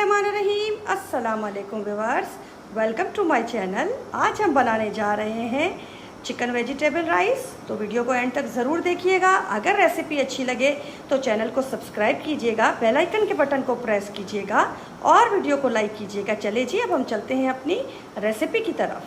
बिस्मिल्लाहिर्रहमानिर्रहीम। अस्सलाम वालेकुम viewers, welcome to my channel. आज हम बनाने जा रहे हैं चिकन वेजिटेबल राइस। तो वीडियो को एंड तक ज़रूर देखिएगा। अगर रेसिपी अच्छी लगे तो चैनल को सब्सक्राइब कीजिएगा, बेल आइकन के बटन को प्रेस कीजिएगा और वीडियो को लाइक कीजिएगा। चलिए जी, अब हम चलते हैं अपनी रेसिपी की तरफ।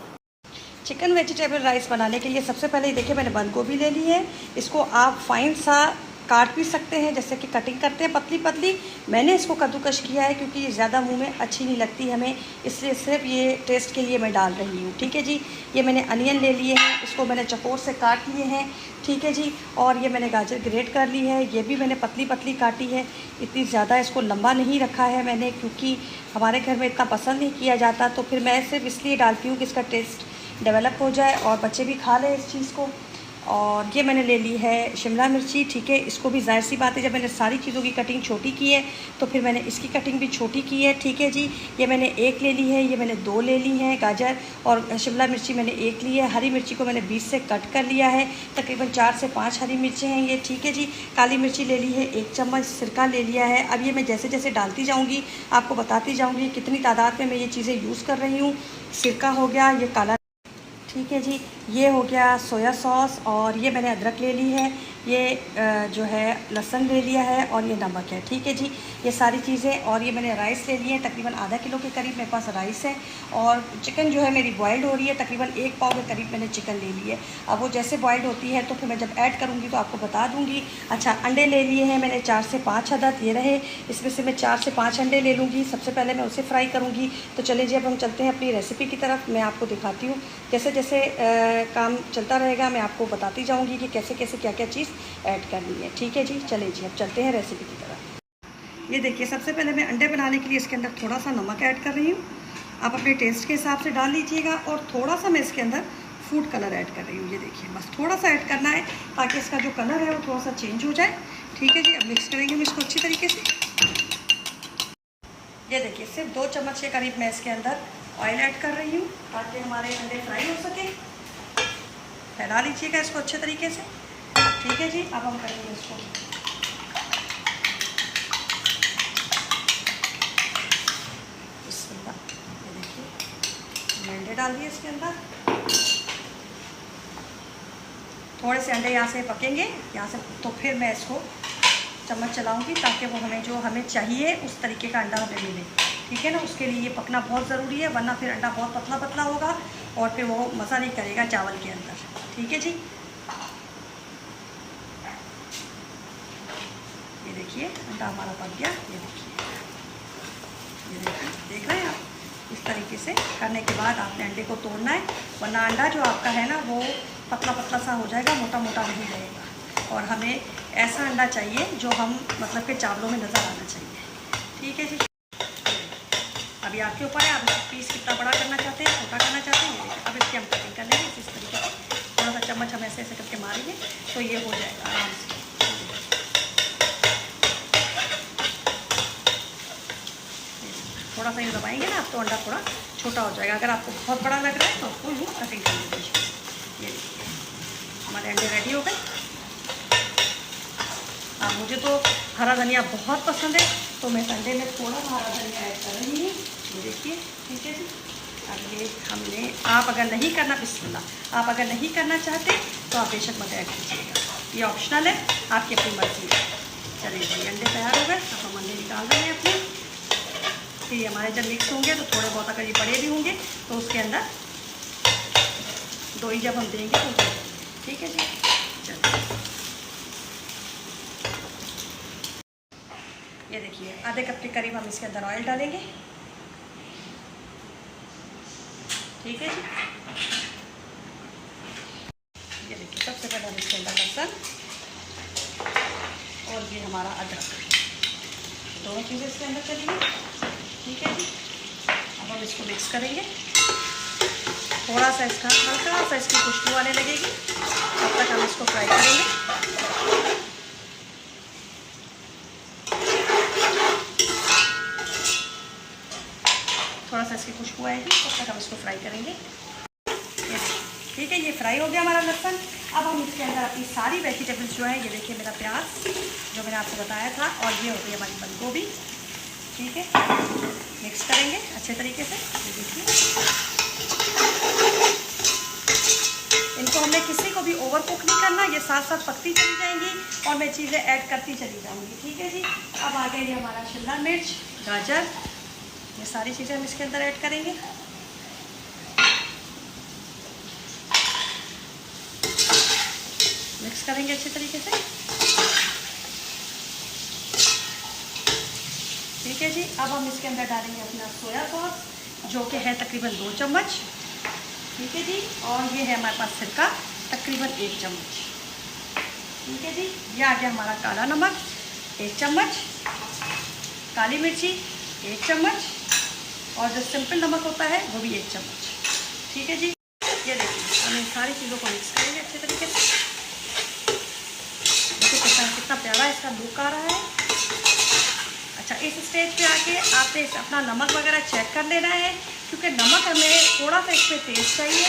चिकन वेजिटेबल राइस बनाने के लिए सबसे पहले देखिए मैंने बंद गोभी ले ली है। इसको आप फाइन सा काट भी सकते हैं, जैसे कि कटिंग करते हैं पतली पतली। मैंने इसको कद्दूकश किया है क्योंकि ये ज़्यादा मुंह में अच्छी नहीं लगती हमें, इसलिए सिर्फ ये टेस्ट के लिए मैं डाल रही हूँ। ठीक है जी। ये मैंने अनियन ले लिए हैं, इसको मैंने चकोर से काट लिए हैं। ठीक है जी। और ये मैंने गाजर ग्रेट कर ली है, ये भी मैंने पतली पतली काटी है। इतनी ज़्यादा इसको लंबा नहीं रखा है मैंने, क्योंकि हमारे घर में इतना पसंद नहीं किया जाता। तो फिर मैं सिर्फ इसलिए डालती हूँ कि इसका टेस्ट डेवलप हो जाए और बच्चे भी खा लें इस चीज़ को। और ये मैंने ले ली है शिमला मिर्ची। ठीक है, इसको भी जाहिर सी बात है, जब मैंने सारी चीज़ों की कटिंग छोटी की है तो फिर मैंने इसकी कटिंग भी छोटी की है। ठीक है जी। ये मैंने एक ले ली है, ये मैंने दो ले ली हैं गाजर, और शिमला मिर्ची मैंने एक ली है। हरी मिर्ची को मैंने बीच से कट कर लिया है, तकरीबन 4 से 5 हरी मिर्चें हैं ये। ठीक है जी। काली मिर्ची ले ली है, 1 चम्मच सिरका ले लिया है। अब ये मैं जैसे जैसे डालती जाऊँगी आपको बताती जाऊँगी कितनी तादाद में मैं ये चीज़ें यूज़ कर रही हूँ। सिरका हो गया, ये काला, ठीक है जी, ये हो गया सोया सॉस, और ये मैंने अदरक ले ली है, ये जो है लहसुन ले लिया है, और ये नमक है। ठीक है जी। ये सारी चीज़ें, और ये मैंने राइस ले लिए हैं, तकरीबन आधा किलो के करीब मेरे पास राइस है। और चिकन जो है मेरी बॉइल्ड हो रही है, तकरीबन 1 पाव के करीब मैंने चिकन ले ली है। अब वो जैसे बॉइल्ड होती है तो फिर मैं जब ऐड करूँगी तो आपको बता दूँगी। अच्छा, अंडे ले लिए हैं मैंने 4 से 5 अदद, ये रहे। इसमें से मैं 4 से 5 अंडे ले लूँगी। सबसे पहले मैं उसे फ्राई करूँगी। तो चले जी, अब हम चलते हैं अपनी रेसिपी की तरफ। मैं आपको दिखाती हूँ जैसे जैसे काम चलता रहेगा, मैं आपको बताती जाऊंगी कि कैसे कैसे क्या क्या चीज़ ऐड करनी है। ठीक है जी। चले जी, अब चलते हैं रेसिपी की तरफ। ये देखिए, सबसे पहले मैं अंडे बनाने के लिए इसके अंदर थोड़ा सा नमक ऐड कर रही हूँ। आप अपने टेस्ट के हिसाब से डाल लीजिएगा। और थोड़ा सा मैं इसके अंदर फूड कलर ऐड कर रही हूँ। ये देखिए, बस थोड़ा सा ऐड करना है ताकि इसका जो कलर है वो थोड़ा सा चेंज हो जाए। ठीक है जी। अब मिक्स करेंगे हम इसको अच्छी तरीके से। ये देखिए, सिर्फ 2 चम्मच के करीब मैं इसके अंदर ऑयल ऐड कर रही हूँ ताकि हमारे अंडे फ्राई हो सके। फैला लीजिएगा इसको अच्छे तरीके से। ठीक है जी। अब हम करेंगे इसको, ये देखिए मैंने अंडे डाल दिए इसके अंदर। थोड़े से अंडे यहाँ से पकेंगे यहाँ से, तो फिर मैं इसको चम्मच चलाऊंगी ताकि वो हमें चाहिए उस तरीके का अंडा हमें मिले। ठीक है ना, उसके लिए ये पकना बहुत ज़रूरी है, वरना फिर अंडा बहुत पतला पतला होगा और फिर वो मज़ा नहीं करेगा चावल के अंदर। ठीक है जी। ये देखिए अंडा हमारा पक गया। ये देखिए, देख रहे हैं आप। इस तरीके से करने के बाद आपने अंडे को तोड़ना है, वरना अंडा जो आपका है ना वो पतला पतला सा हो जाएगा, मोटा मोटा नहीं रहेगा। और हमें ऐसा अंडा चाहिए जो हम मतलब के चावलों में नज़र आना चाहिए। ठीक है जी। अभी आपके ऊपर है, आप पीस कितना बड़ा करना चाहते हैं, छोटा करना चाहते हैं। अब इसकी हम कटिंग कर लेंगे इस तरीके से। थोड़ा सा चम्मच हम ऐसे ऐसे करके मारेंगे तो ये हो जाएगा आराम से। थोड़ा सा यूँ दबाएंगे ना आप तो अंडा थोड़ा छोटा हो जाएगा। अगर आपको बहुत बड़ा लग रहा है तो उसको यूँ कटिंग कर लीजिए। ये देखिए हमारे अंडे रेडी हो गए। मुझे तो हरा धनिया बहुत पसंद है, तो मैं अंडे में थोड़ा हरा धनिया ऐड कर रही हूँ। ये देखिए। ठीक है जी। अब ये हमने, आप अगर नहीं करना, बिस्मिल्लाह, आप अगर नहीं करना चाहते तो आप बेशक मत ऐड कीजिएगा, ये ऑप्शनल है, आपकी अपनी मर्जी है। चलिए जी, अंडे तैयार हो गए। अब हम अंडे निकाल रहे हैं अपने। फिर ये हमारे जब मिक्स होंगे तो थोड़े बहुत, अगर ये बड़े भी होंगे तो उसके अंदर दोई जब हम देंगे तो। ठीक है जी। चलिए, ये देखिए आधे कप के करीब हम इसके अंदर ऑयल डालेंगे। ठीक है जी। ये देखिए, सबसे पहले हम इसके अंदर लहसुन और ये हमारा अदरक, दोनों चीज़ें इसके अंदर चलेंगी। ठीक है जी। अब हम इसको मिक्स करेंगे। थोड़ा सा इसका हल्का सा इसकी खुशबू आने लगेगी, तब तक हम इसको फ्राई करेंगे। थोड़ा सा इसकी खुशबू आएगी, तब तक हम इसको फ्राई करेंगे। ठीक है, ये फ्राई हो गया हमारा लहसुन। अब हम इसके अंदर अपनी सारी वेजिटेबल्स जो है, ये देखिए मेरा प्याज जो मैंने आपको बताया था, और ये हो गई हमारी बंद गोभी। ठीक है, मिक्स करेंगे अच्छे तरीके से। ये देखिए, इनको हमने किसी को भी ओवर कुक नहीं करना, ये साथ साथ पकती चली जाएंगी और मैं चीज़ें ऐड करती चली जाऊंगी। ठीक है जी। अब आ गया ये हमारा शिमला मिर्च, गाजर, ये सारी चीज़ें हम इसके अंदर ऐड करेंगे। मिक्स करेंगे अच्छे तरीके से। ठीक है जी। अब हम इसके अंदर डालेंगे अपना सोया सॉस, जो कि है तकरीबन 2 चम्मच। ठीक है जी। और ये है हमारे पास सिरका, तकरीबन 1 चम्मच। ठीक है जी। ये आ गया हमारा काला नमक 1 चम्मच, काली मिर्ची 1 चम्मच, और जो सिंपल नमक होता है वो भी 1 चम्मच। ठीक है जी। ये देखिए, हम इन सारी चीज़ों को मिक्स करेंगे अच्छे तरीके से। देखिए कितना प्यारा इसका लुक आ रहा है। अच्छा, इस स्टेज पे आके आपने अपना नमक वगैरह चेक कर लेना है, क्योंकि नमक हमें थोड़ा सा इसमें तेज़ चाहिए,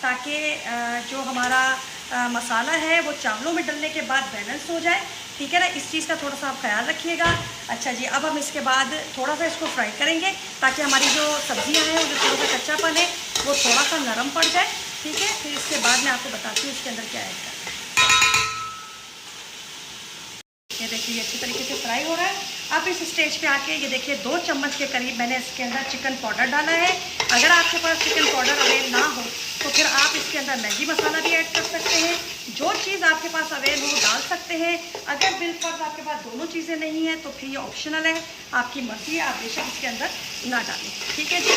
ताकि जो हमारा मसाला है वो चावलों में डलने के बाद बैलेंस हो जाए। ठीक है ना, इस चीज़ का थोड़ा सा आप ख्याल रखिएगा। अच्छा जी, अब हम इसके बाद थोड़ा सा इसको फ्राई करेंगे, ताकि हमारी जो सब्जियां हैं, जो थोड़ा सा कच्चापन है वो थोड़ा सा नरम पड़ जाए। ठीक है, फिर इसके बाद मैं आपको बताती हूँ इसके अंदर क्या ऐड करना है। ये देखिए, अच्छी तरीके से फ्राई हो रहा है। अब इस स्टेज पे आके ये देखिए 2 चम्मच के करीब मैंने इसके अंदर चिकन पाउडर डाला है। अगर आपके पास चिकन पाउडर अवेल ना हो तो फिर आप इसके अंदर मैगी मसाला भी ऐड कर सकते हैं। जो चीज़ आपके पास अवेल हो डाल सकते हैं। अगर बिलफर्ज आपके पास दोनों चीज़ें नहीं हैं तो फिर ये ऑप्शनल है, आपकी मर्जी है, आप बेशक इसके अंदर ना डालें। ठीक है जी।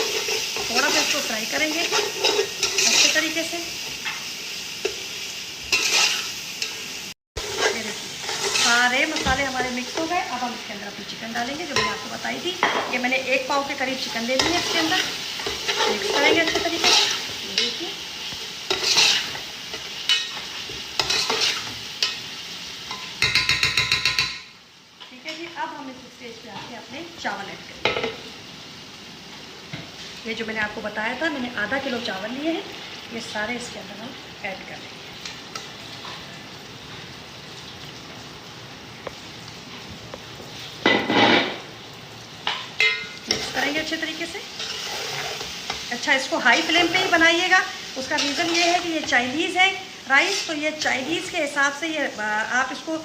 थोड़ा सा इसको फ्राई करेंगे अच्छे तरीके से। सारे मसाले हमारे मिक्स हो गए। अब हम इसके अंदर अपनी चिकन डालेंगे, जो मैंने आपको बताई थी। ये मैंने 1 पाव के करीब चिकन ले ली है। इसके अंदर मिक्स करेंगे अच्छे तरीके से। देखिए, ठीक है जी। अब हम इस स्टेज पे आके अपने चावल ऐड करेंगे। ये जो मैंने आपको बताया था, मैंने आधा किलो चावल लिए हैं, ये सारे इसके अंदर हम ऐड कर लेंगे। करेंगे अच्छे तरीके से। अच्छा, इसको हाई फ्लेम पे ही बनाइएगा। उसका रीज़न ये है कि ये चाइनीज़ है राइस, तो ये चाइनीज़ के हिसाब से ये आप इसको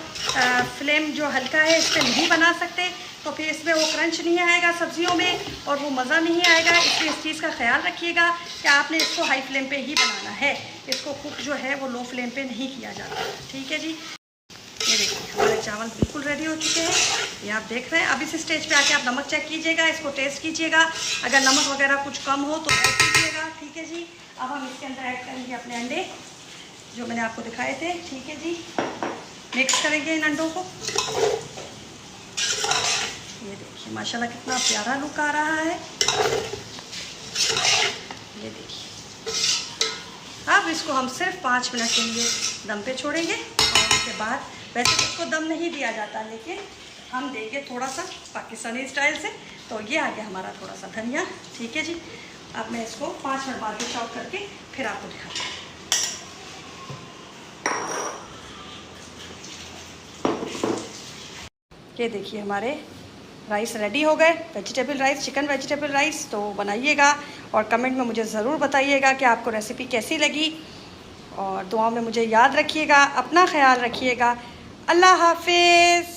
फ्लेम जो हल्का है इस पर नहीं बना सकते, तो फिर इसमें वो क्रंच नहीं आएगा सब्जियों में और वो मज़ा नहीं आएगा। इसलिए इस चीज़ का ख्याल रखिएगा कि आपने इसको हाई फ्लेम पे ही बनाना है। इसको कुक जो है वो लो फ्लेम पे नहीं किया जाता। ठीक है जी। ये देखिए, हमारे चावल बिल्कुल रेडी हो चुके हैं, ये आप देख रहे हैं। अब इस स्टेज पे आके आप नमक चेक कीजिएगा, इसको टेस्ट कीजिएगा। अगर नमक वगैरह कुछ कम हो तो ऐड कीजिएगा। ठीक है जी। अब हम इसके अंदर ऐड करेंगे अपने अंडे, जो मैंने आपको दिखाए थे। ठीक है जी। मिक्स करेंगे इन अंडों को। ये देखिए, माशाल्लाह कितना प्यारा लुक आ रहा है। ये देखिए, अब इसको हम सिर्फ 5 मिनट के लिए दम पे छोड़ेंगे, और उसके बाद वैसे तो इसको दम नहीं दिया जाता, लेकिन हम देंगे थोड़ा सा पाकिस्तानी स्टाइल से। तो ये आ गया हमारा थोड़ा सा धनिया। ठीक है जी। अब मैं इसको 5 मिनट बाद डिश आउट करके फिर आपको दिखाती हूँ। ये देखिए, हमारे राइस रेडी हो गए, vegetable rice, chicken vegetable rice. तो बनाइएगा और कमेंट में मुझे ज़रूर बताइएगा कि आपको रेसिपी कैसी लगी, और दुआओं में मुझे याद रखिएगा। अपना ख्याल रखिएगा। अल्लाह हाफिज़।